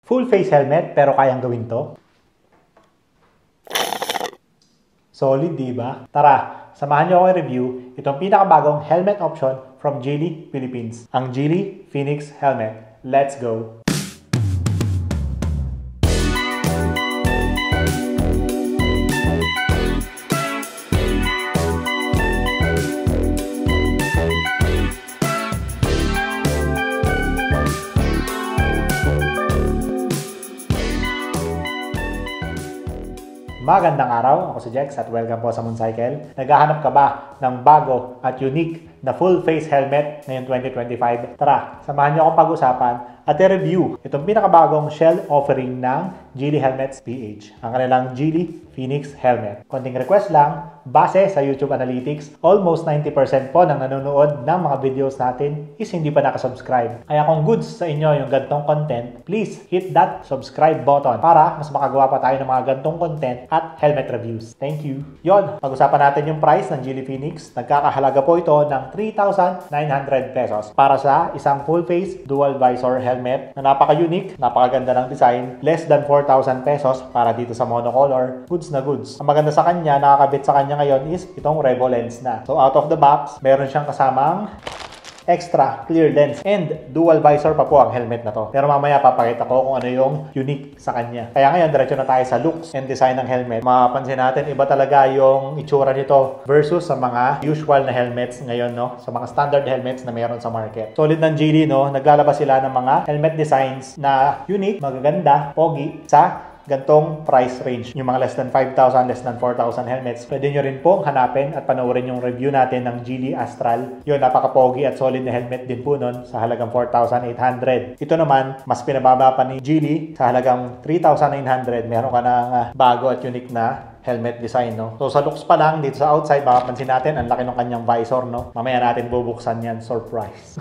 Full face helmet pero kayang gawin to? Solid, di ba? Tara, samahan niyo ako i-review itong pinakabagong helmet option from Geely Philippines, ang Geely Phoenix Helmet. Let's go! Magandang araw, ako si Jex at welcome po sa Mooncycle. Naghahanap ka ba ng bago at unique na full face helmet ngayong 2025? Tara, samahan niyo akong pag-usapan at i-review itong pinakabagong shell offering ng Geely Helmets PH, ang kanilang Geely Phoenix Helmet. Konting request lang, base sa YouTube Analytics, almost 90% po ng nanonood ng mga videos natin is hindi pa nakasubscribe. Kaya kung goods sa inyo yung gantong content, please hit that subscribe button para mas makagawa pa tayo ng mga gantong content at helmet reviews. Thank you. Yon, pag-usapan natin yung price ng Geely Phoenix. Nagkakahalaga po ito ng 3,900 pesos para sa isang full face dual visor helmet na napaka-unique, napakaganda ng design, less than 4,000 pesos para dito sa monocolor. Goods na goods. Ang maganda sa kanya, nakakabit sa kanya ngayon is itong Revo lens na. So out of the box, meron siyang kasamang extra clear lens and dual visor pa po ang helmet na to. Pero mamaya papakita ko kung ano yung unique sa kanya. Kaya ngayon, diretso na tayo sa looks and design ng helmet. Mapapansin natin, iba talaga yung itsura nito versus sa mga usual na helmets ngayon, no? Sa mga standard helmets na meron sa market. Solid ng Geely, no? Naglalabas sila ng mga helmet designs na unique, magaganda, pogi sa gantong price range. Yung mga less than 5,000, less than 4,000 helmets. Pwede nyo rin pong hanapin at panoorin yung review natin ng Geely Astral. Yun, napaka-pogi at solid na helmet din po nun sa halagang 4,800. Ito naman, mas pinababa pa ni Geely sa halagang 3,900. Meron ka ng bago at unique na helmet design, no? So, sa looks pa lang, dito sa outside, mapapansin natin, ang laki ng kanyang visor, no? Mamaya natin bubuksan yan. Surprise!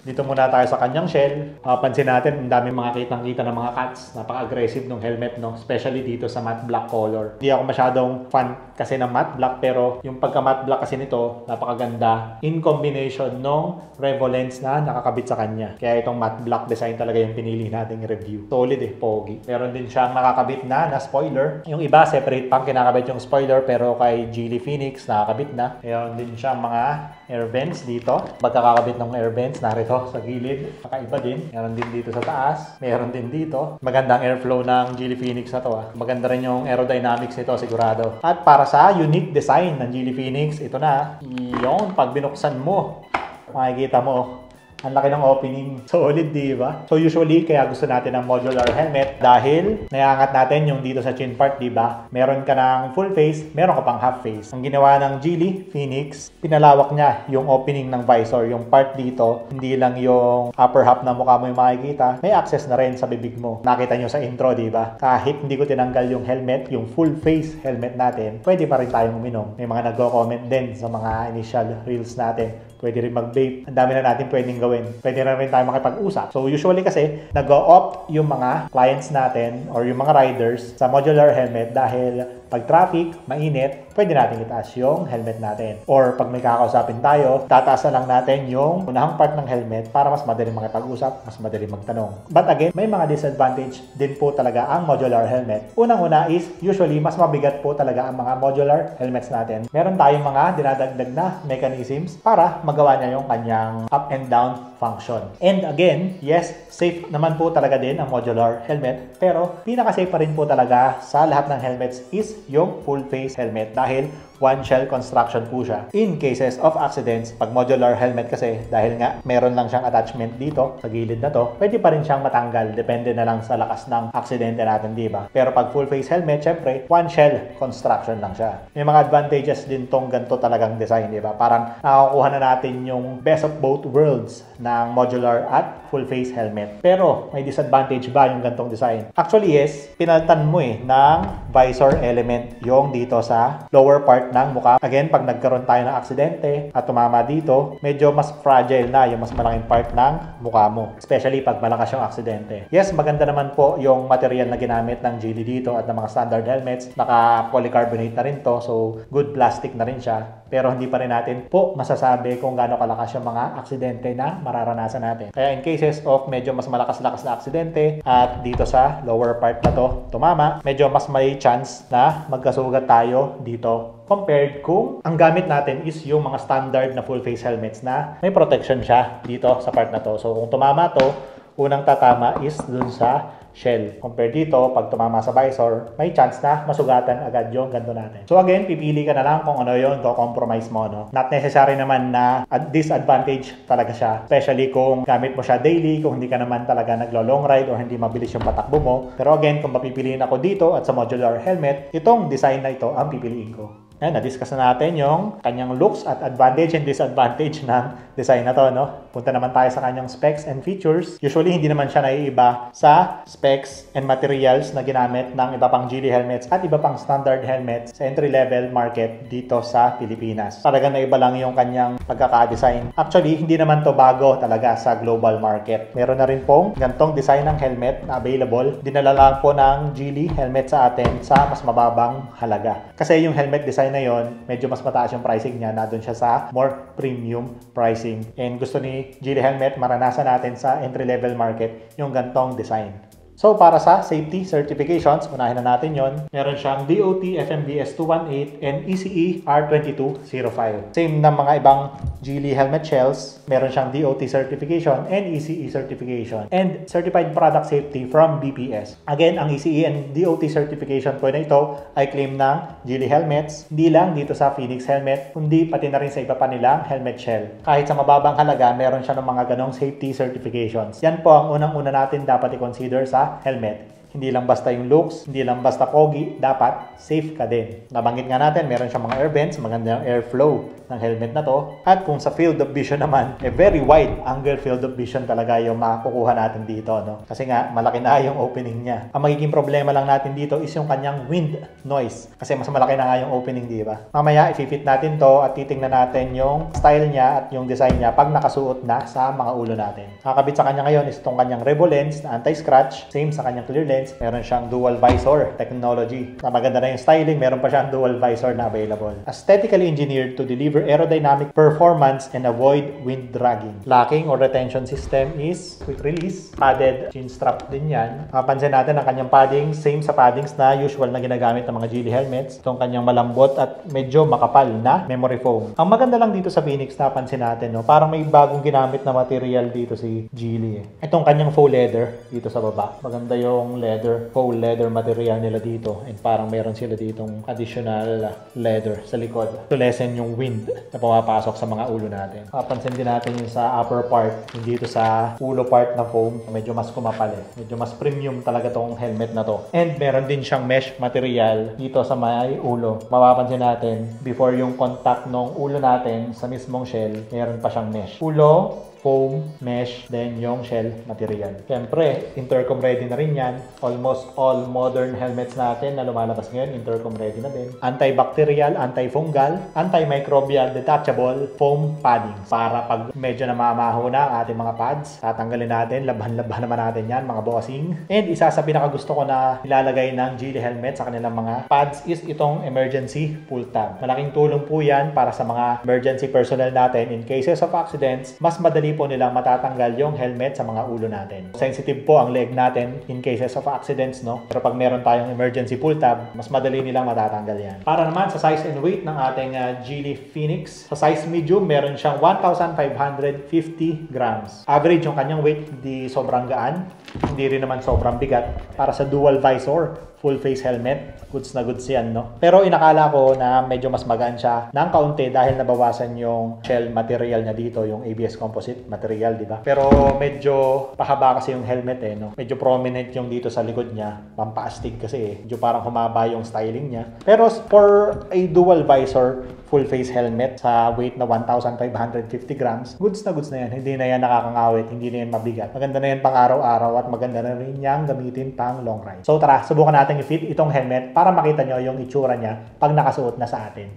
Dito muna tayo sa kanyang shell. Mapapansin natin, ang daming mga kitang-kita ng mga cuts. Napaka-aggressive ng helmet, no? Especially dito sa matte black color. Hindi ako masyadong fan kasi ng matte black, pero yung pagka-matte black kasi nito, napakaganda in combination nung Revo lens na nakakabit sa kanya. Kaya itong matte black design talaga yung pinili nating review. Solid pogi. Meron din siyang nakakabit na spoiler. Yung iba, separate pang kinakabit yung spoiler, pero kay Geely Phoenix, nakakabit na. Meron din siyang mga air vents dito. Pagkakakabit ng air vents, narito sa gilid, kakaiba din. Meron din dito sa taas, meron din dito. Magandang airflow ng Geely Phoenix na to. Maganda rin yung aerodynamics nito, sigurado. At para sa unique design ng Geely Phoenix, ito na. Yung pag binuksan mo, makikita mo, ang laki ng opening. Solid, di ba? So usually, kaya gusto natin ng modular helmet dahil nayangat natin yung dito sa chin part, di ba? Meron ka ng full face, meron ka pang half face. Ang ginawa ng Geely Phoenix, pinalawak niya yung opening ng visor. Yung part dito, hindi lang yung upper half na mukha mo yung makikita, may access na rin sa bibig mo. Nakita nyo sa intro, di ba? Kahit hindi ko tinanggal yung helmet, yung full face helmet natin, pwede pa rin tayong uminom. May mga nagko-comment din sa mga initial reels natin. Pwede rin mag-vape. Ang dami na natin pwedeng gawin. Pwede na rin tayo makipag-usap. So usually kasi, nag-o-opt yung mga clients natin or yung mga riders sa modular helmet dahil pag traffic, mainit, pwede natin itaas yung helmet natin. Or pag may kakausapin tayo, tataas na lang natin yung unahang part ng helmet para mas madaling makipag-usap, mas madaling magtanong. But again, may mga disadvantage din po talaga ang modular helmet. Unang-una is, usually, mas mabigat po talaga ang mga modular helmets natin. Meron tayong mga dinadagdag na mechanisms para magawa niya yung kanyang up and down function. And again, yes, safe naman po talaga din ang modular helmet, pero pinaka-safe pa rin po talaga sa lahat ng helmets is yung full face helmet dahil one shell construction po siya. In cases of accidents, pag modular helmet kasi, dahil nga meron lang siyang attachment dito sa gilid na to, pwede pa rin siyang matanggal. Depende na lang sa lakas ng aksidente natin, di ba? Pero pag full face helmet, syempre, one shell construction lang siya. May mga advantages din tong ganito talagang design, di ba? Parang nakakuha na natin yung best of both worlds ng modular at full face helmet. Pero, may disadvantage ba yung gantong design? Actually, yes. Pinalitan mo ng visor element yung dito sa lower part ng mukha. Again, pag nagkaroon tayo ng aksidente at tumama dito, medyo mas fragile na yung mas malaking part ng mukha mo. Especially pag malakas yung aksidente. Yes, maganda naman po yung material na ginamit ng Geely dito at ng mga standard helmets. Naka-polycarbonate na rin to. So, good plastic na rin siya. Pero hindi pa rin natin po masasabi kung gaano kalakas yung mga aksidente na mararanasan natin. Kaya in cases of medyo mas malakas-lakas na aksidente at dito sa lower part na to tumama, medyo mas may chance na magkasugat tayo dito compared kung ang gamit natin is yung mga standard na full face helmets na may protection siya dito sa part na to. So kung tumama to, unang tatama is dun sa shell. Compare dito, pag tumama sa visor, may chance na masugatan agad yung ganto natin. So again, pipili ka na lang kung ano yung compromise mo, no? Not necessary naman na disadvantage talaga siya. Especially kung gamit mo siya daily, kung hindi ka naman talaga naglo-long ride or hindi mabilis yung patakbo mo. Pero again, kung papipiliin ako dito at sa modular helmet, itong design na ito ang pipiliin ko. Ayan, na-discuss na natin yung kanyang looks at advantage and disadvantage ng design na to, no? Punta naman tayo sa kanyang specs and features. Usually, hindi naman siya naiiba sa specs and materials na ginamit ng iba pang Geely helmets at iba pang standard helmets sa entry-level market dito sa Pilipinas. Talagang naiba lang yung kanyang pagkaka-design. Actually, hindi naman to bago talaga sa global market. Meron na rin pong gantong design ng helmet na available. Dinala lang po ng Geely helmet sa atin sa mas mababang halaga. Kasi yung helmet design na yon, medyo mas mataas yung pricing niya, na doon siya sa more premium pricing. And gusto ni Geely helmet maranasan natin sa entry-level market yung gantong design. So, para sa safety certifications, unahin na natin yon. Meron siyang DOT FMVS 218 and ECE R2205. Same na mga ibang Geely helmet shells, meron siyang DOT certification and ECE certification and certified product safety from BPS. Again, ang ECE and DOT certification po na ito ay claim ng Geely helmets, hindi lang dito sa Phoenix helmet, kundi pati na rin sa iba pa nilang helmet shell. Kahit sa mababang halaga, meron siya ng mga ganong safety certifications. Yan po ang unang-una natin dapat i-consider sa helmet. Hindi lang basta yung looks, hindi lang basta pogi, dapat safe ka din. Nabanggit nga natin, meron siyang mga air vents, maganda yung airflow ng helmet na to. At kung sa field of vision naman, very wide angle field of vision talaga yung makukuha natin dito, no? Kasi nga, malaki na yung opening niya. Ang magiging problema lang natin dito is yung kanyang wind noise. Kasi mas malaki na nga yung opening, di ba? Mamaya, i-fit natin to at titingnan natin yung style niya at yung design niya pag nakasuot na sa mga ulo natin. Nakakabit sa kanya ngayon is itong kanyang Revo lens na anti-scratch. Same sa kanyang clear lens. Meron siyang dual visor technology. Na maganda na yung styling, meron pa siyang dual visor na available. Aesthetically engineered to deliver aerodynamic performance and avoid wind dragging. Locking or retention system is quick release. Padded chin strap din yan. Mapansin natin ang kanyang padding, same sa paddings na usual na ginagamit ng mga Geely helmets. Itong kanyang malambot at medyo makapal na memory foam. Ang maganda lang dito sa Phoenix, napansin natin, no? Parang may bagong ginamit na material dito si Geely. Itong kanyang faux leather dito sa baba. Maganda yung faux leather material nila dito, and parang meron sila ditong additional leather sa likod to lessen yung wind na pumapasok sa mga ulo natin. Papansin din natin yung sa upper part, yung dito sa ulo part na foam, medyo mas kumapal eh. Medyo mas premium talaga tong helmet na to. And meron din siyang mesh material dito sa may ulo. Mapapansin natin, before yung contact ng ulo natin sa mismong shell, meron pa siyang mesh. Ulo, foam, mesh, then yung shell material. Siyempre, intercom ready na rin yan. Almost all modern helmets natin na lumalabas ngayon, intercom ready na din. Antibacterial, antifungal, antimicrobial, detachable, foam padding. Para pag medyo namamaho na ang ating mga pads, tatanggalin natin, laban-laban naman natin yan, mga bossing. And isa sa pinakagusto ko na ilalagay ng Geely helmet sa kanilang mga pads is itong emergency pull tab. Malaking tulong po yan para sa mga emergency personnel natin in cases of accidents. Mas madali po nilang matatanggal yung helmet sa mga ulo natin. Sensitive po ang leg natin in cases of accidents, no? Pero pag meron tayong emergency pull tab, mas madali nilang matatanggal yan. Para naman sa size and weight ng ating Geely Phoenix, sa size medium, meron siyang 1,550 grams. Average yung kanyang weight, hindi sobrang gaan, hindi rin naman sobrang bigat. Para sa dual visor, full face helmet, goods na goods yan, no? Pero inakala ko na medyo mas magaan siya ng kaunti dahil nabawasan yung shell material niya dito, yung ABS composite material, di ba? Pero medyo pahaba kasi yung helmet eh, no? Medyo prominent yung dito sa likod niya, pampaastig kasi eh. Medyo parang humaba yung styling niya. Pero for a dual visor, full face helmet sa weight na 1,550 grams, goods na yan. Hindi na yan nakakangawit, hindi na yan mabigat. Maganda na yan pang araw-araw at maganda na rin yang gamitin pang long ride. So tara, subukan natin i-fit itong helmet para makita nyo yung itsura niya pag nakasuot na sa atin.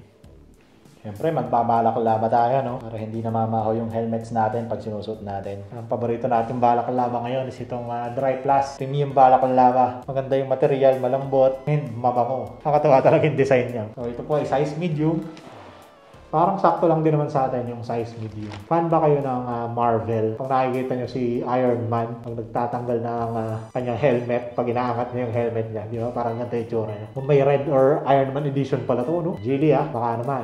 Siyempre, magbabalaklava tayo, no? Para hindi namamaho yung helmets natin pag sinusuot natin. Ang paborito natin balaklava ngayon is itong Dry Plus Premium Balaklava. Maganda yung material, malambot, and mabango. Nakakatawa talaga yung design niya. So ito po ay size medium. Parang sakto lang din naman sa atin yung size medium. Fan ba kayo ng Marvel? Pag nakikita nyo si Iron Man, pag nagtatanggal ng kanyang helmet, pag inaangat niya yung helmet niya, di ba? Parang ganito yung tsura niya. Kung may red or Iron Man edition pala to, no? Geely baka naman.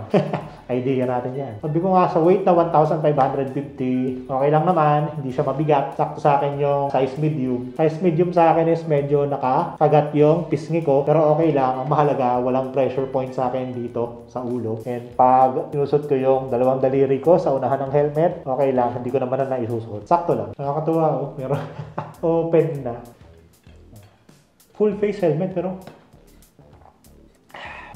Idea natin yan. Sabi ko nga sa weight na 1,550, okay lang naman, hindi siya mabigat. Sakto sa akin yung size medium. Size medium sa akin is medyo nakasagat yung pisngi ko, pero okay lang. Ang mahalaga, walang pressure point sa akin dito sa ulo. And pag sinusot ko yung dalawang daliri ko sa unahan ng helmet, okay lang, hindi ko naman na isusot. Sakto lang. Nakakatuwa, pero open na. Full face helmet, pero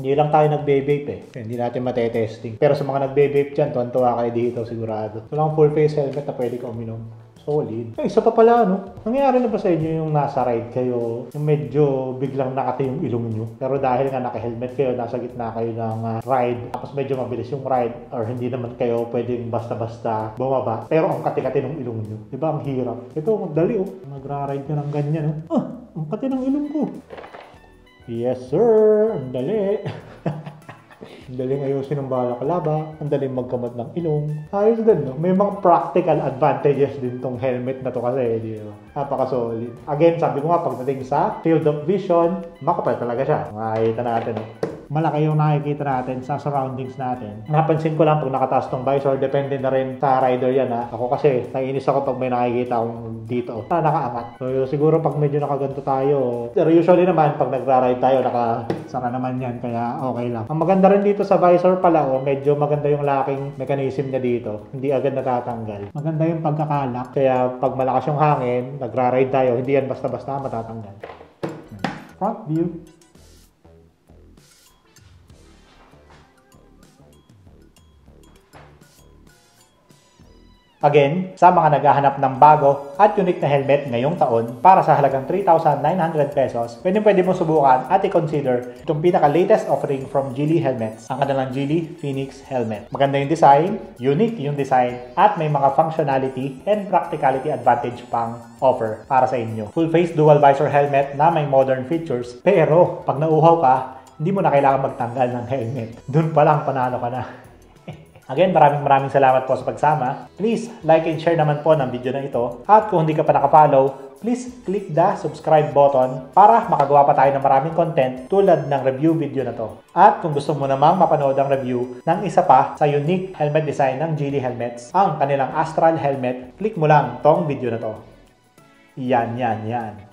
hindi lang tayo nagbe-vape Hindi natin matetesting. Pero sa mga nagbe-vape dyan, tuwan-tuwa kayo dito sigurado. Ito lang full face helmet na pwede ka uminom. Solid. Ay, isa pa pala, no? Nangyayari na ba sa inyo yung nasa ride kayo, yung medyo biglang nakati yung ilong nyo? Pero dahil nga naka-helmet kayo, nasa gitna kayo ng ride, tapos medyo mabilis yung ride, or hindi naman kayo pwedeng basta-basta bumaba, pero ang kati-kati ng ilong nyo. Diba? Ang hirap. Ito, magdali, Nagra-ride ka ng ganyan, ang kati ng ilong ko. Yes, sir! Ang dali. Ang daling ayusin ng balaklava, ang daling magkamot ng ilong. Ayos din, no? May mga practical advantages din tong helmet na to kasi, di ba? Napaka-solid. Again, sabi ko nga, pagdating sa field of vision, makapal talaga siya. Makikita natin, malaki yung nakikita natin sa surroundings natin. Napansin ko lang pag nakataas tong visor, depende na rin sa rider yan, Ako kasi, naiinis ako pag may nakikita akong dito. Nakaangat. So, siguro pag medyo nakaganto tayo, pero usually naman, pag nagra-ride tayo, nakasara naman yan, kaya okay lang. Ang maganda rin dito sa visor pala, medyo maganda yung locking mechanism niya dito. Hindi agad natatanggal. Maganda yung pagkakalak. Kaya pag malakas yung hangin, nagra-ride tayo, hindi yan basta-basta matatanggal. Front view. Again, sa mga naghahanap ng bago at unique na helmet ngayong taon para sa halagang 3,900 pesos, pwede mo subukan at i-consider itong pinaka-latest offering from Geely Helmets, ang kanilang Geely Phoenix Helmet. Maganda yung design, unique yung design, at may mga functionality and practicality advantage pang offer para sa inyo. Full face dual visor helmet na may modern features, pero pag nauhaw ka, hindi mo na kailangan magtanggal ng helmet. Doon pa lang panalo ka na. Again, maraming salamat po sa pagsama. Please like and share naman po ng video na ito. At kung hindi ka pa nakapollow, please click the subscribe button para makagawa pa tayo ng maraming content tulad ng review video na to. At kung gusto mo namang mapanood ang review ng isa pa sa unique helmet design ng Geely Helmets, ang kanilang Astral Helmet, click mo lang tong video na to. Yan.